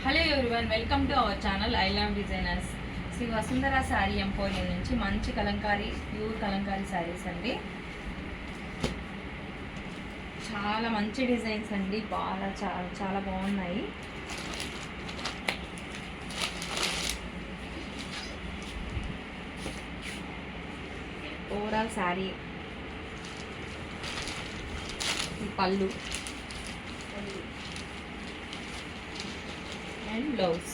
Hello everyone, welcome to our channel I love designers. Shri Vasundhara sari emporium నుంచి మంచి Kalamkari, pure Kalamkari saris అండి. చాలా మంచి డిజైన్స్ అండి, చాలా బాగున్నాయి. ఓవరాల్ శారీ పళ్ళు అండ్ బ్లౌజ్.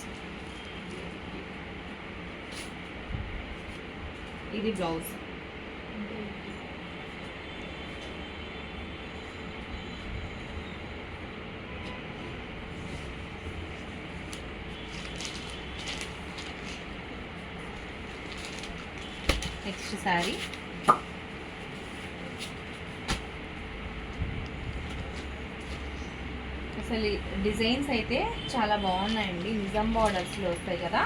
ఇది బ్లౌజ్. నెక్స్ట్ శారీ అసలు డిజైన్స్ అయితే చాలా బాగున్నాయండి. నిజాం బార్డర్స్లో వస్తాయి కదా,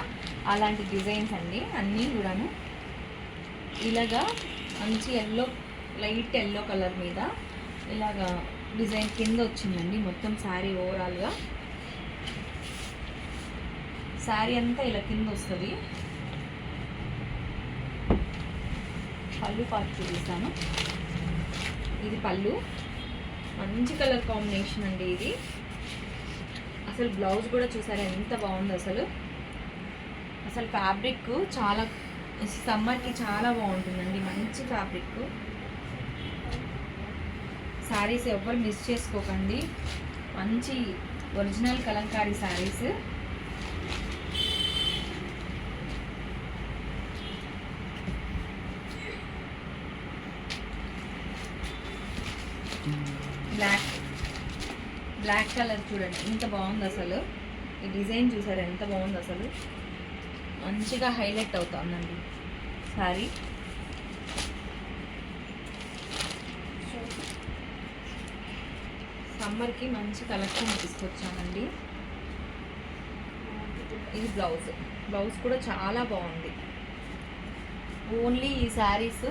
అలాంటి డిజైన్స్ అండి అన్నీ కూడాను. ఇలాగా మంచి లైట్ ఎల్లో కలర్ మీద ఇలాగా డిజైన్ కింద వచ్చిందండి మొత్తం శారీ. ఓవరాల్గా శారీ అంతా ఇలా కింద వస్తుంది. పళ్ళు పార్ట్ చూపిస్తాను. ఇది పళ్ళు, మంచి కలర్ కాంబినేషన్ అండి ఇది. అసలు బ్లౌజ్ కూడా చూసారా ఎంత బాగుంది. అసలు ఫ్యాబ్రిక్ చాలా సమ్మర్కి చాలా బాగుంటుందండి. మంచి ఫ్యాబ్రిక్. శారీస్ ఎవ్వరు మిస్ చేసుకోకండి. మంచి original kalamkari saris. Black colour చూడండి ఎంత బాగుంది. అసలు ఈ డిజైన్ చూసారు ఎంత బాగుంది. అసలు మంచిగా హైలైట్ అవుతుందండి సారీ. సమ్మర్కి మంచి కలెక్షన్ తీసుకొచ్చానండి. ఇది బ్లౌజ్ కూడా చాలా బాగుంది. ఓన్లీ ఈ శారీస్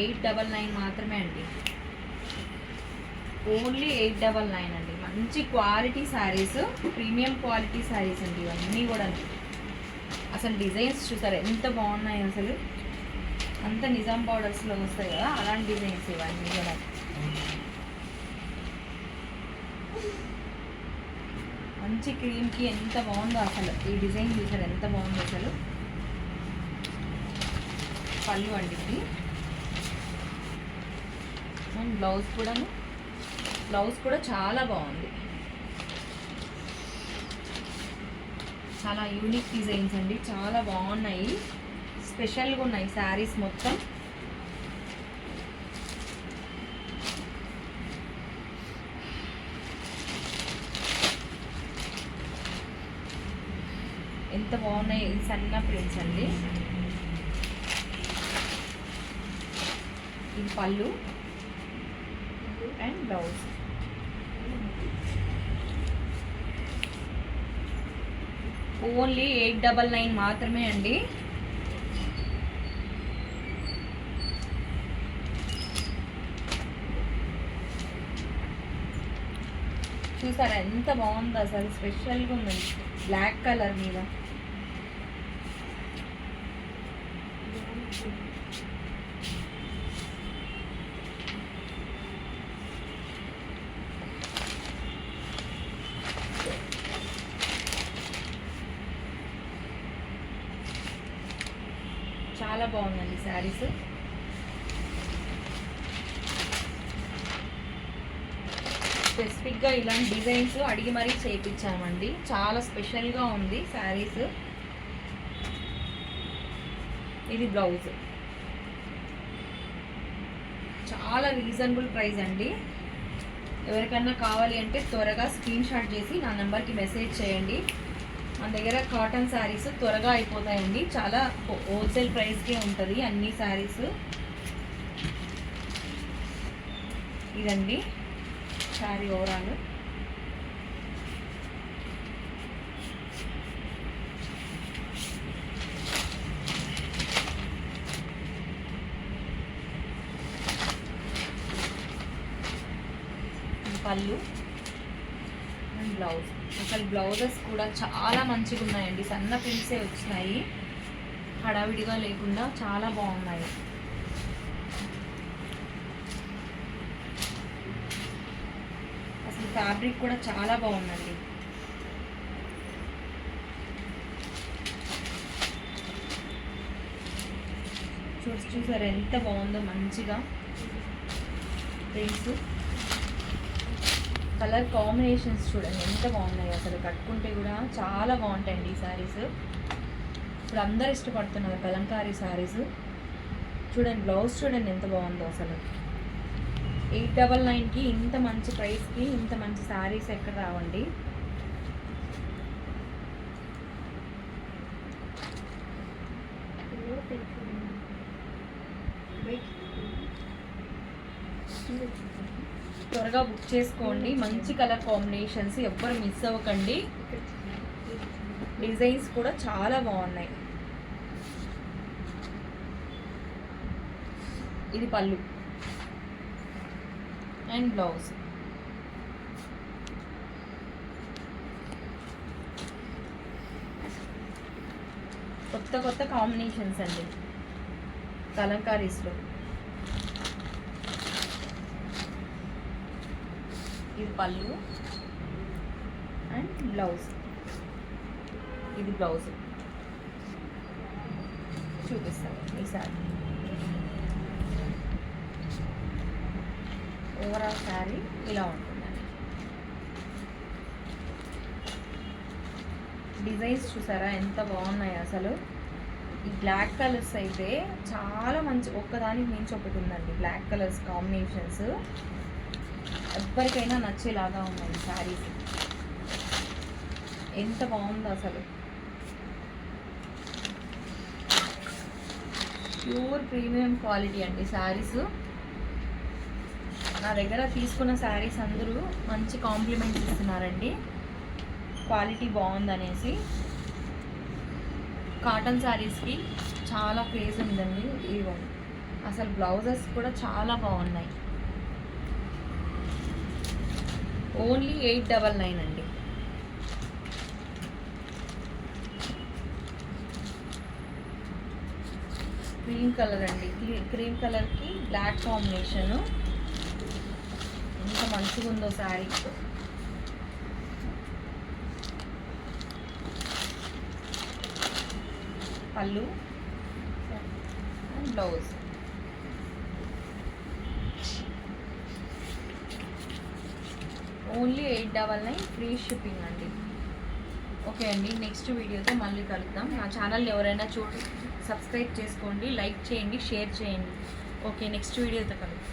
899 మాత్రమే అండి. ఓన్లీ 899 అండి. మంచి quality saris, premium quality saris అండి ఇవన్నీ కూడా. అసలు డిజైన్స్ చూసారు ఎంత బాగున్నాయి. అసలు అంత నిజాం బార్డర్స్లో వస్తాయి కదా, అలాంటి డిజైన్స్ ఇవన్నీ కూడా. మంచి క్రీమ్కి ఎంత బాగుందో అసలు. ఈ డిజైన్ చూసారు ఎంత బాగుందో అసలు. పళ్ళు అండి ఇది. అండ్ బ్లౌజ్ కూడా చాలా బాగుంది. చాలా యూనిక్ డిజైన్స్ అండి, చాలా బాగున్నాయి. స్పెషల్గా ఉన్నాయి శారీస్ మొత్తం. ఎంత బాగున్నాయి. ఈ సన్న ప్రింట్స్ అండి. ఇది పళ్ళు అండ్ బ్లౌజ్. ఓన్లీ 899 మాత్రమే అండి. చూసారా ఎంత బాగుందో అసలు. స్పెషల్గా ఉందండి బ్లాక్ కలర్ మీద. చాలా బాగుందండి శారీస్. స్పెసిఫిక్గా ఇలాంటి డిజైన్స్ అడిగి మరీ చేయించామండి. చాలా స్పెషల్గా ఉంది శారీస్. ఇది బ్లౌజ్. చాలా రీజనబుల్ ప్రైస్ అండి. ఎవరికన్నా కావాలి అంటే త్వరగా స్క్రీన్ షాట్ చేసి నా నెంబర్కి మెసేజ్ చేయండి. మన దగ్గర కాటన్ శారీస్ త్వరగా అయిపోతాయండి. చాలా హోల్సేల్ ప్రైస్కే ఉంటుంది అన్ని శారీస్. ఇదండి శారీ ఓవరాల్. పళ్ళు అండ్ బ్లౌజ్. అసలు బ్లౌజెస్ కూడా చాలా మంచిగా ఉన్నాయండి, సన్న ప్రింట్సే వచ్చినాయి, హడావిడిగా లేకుండా చాలా బాగున్నాయి. అసలు ఫ్యాబ్రిక్ కూడా చాలా బాగుందండి. చూసారు ఎంత బాగుందో, మంచిగా ప్రింట్స్, కలర్ కాంబినేషన్స్ చూడండి ఎంత బాగున్నాయి. అసలు కట్టుకుంటే కూడా చాలా బాగుంటాయండి ఈ శారీస్. ఇప్పుడు అందరు ఇష్టపడుతున్నారు కలంకారీ శారీస్. చూడండి బ్లౌజ్ చూడండి ఎంత బాగుందో. అసలు 899కి ఇంత మంచి ప్రైస్కి ఇంత మంచి శారీస్ ఎక్కడ రావండి. త్వరగా బుక్ చేసుకోండి. మంచి కలర్ కాంబినేషన్స్, ఎవ్వరు మిస్ అవ్వకండి. డిజైన్స్ కూడా చాలా బాగున్నాయి. ఇది పళ్ళు అండ్ బ్లౌజ్. కొత్త కొత్త కాంబినేషన్స్ అండి కలంకారీస్లో. ఇది పళ్ళు అండ్ బ్లౌజ్. ఇది బ్లౌజ్ చూపిస్తాను ఈసారి. ఓవరాల్ శారీ ఇలా ఉంటుందండి. డిజైన్స్ చూసారా ఎంత బాగున్నాయి అసలు. ఈ బ్లాక్ కలర్స్ అయితే చాలా మంచి, ఒక్కదానికి మించి ఒకటి ఉందండి. బ్లాక్ కలర్స్ కాంబినేషన్స్ ఎవరికైనా నచ్చేలాగా ఉన్నాయి శారీస్. ఎంత బాగుందో అసలు. ప్యూర్ ప్రీమియం క్వాలిటీ అండి శారీస్. నా దగ్గర తీసుకున్న శారీస్ అందరూ మంచి కాంప్లిమెంట్స్ ఇస్తున్నారండి, క్వాలిటీ బాగుందనేసి. కాటన్ శారీస్కి చాలా క్రేజ్ ఉందండి. ఇవ్వండి అసలు బ్లౌజెస్ కూడా చాలా బాగున్నాయి. ఓన్లీ 899 అండి. క్రీమ్ కలర్ అండి, క్రీమ్ కలర్కి బ్లాక్ కాంబినేషను. ఎంత మంచిగా ఉందో శారీ. పళ్ళు and blouse. Only 899, free shipping అండి. ఓకే అండి, నెక్స్ట్ వీడియోతో మళ్ళీ కలుద్దాం. నా ఛానల్ ఎవరైనా సబ్స్క్రైబ్ చేసుకోండి, లైక్ చేయండి, షేర్ చేయండి. ఓకే, నెక్స్ట్ వీడియోతో కలుద్దాం.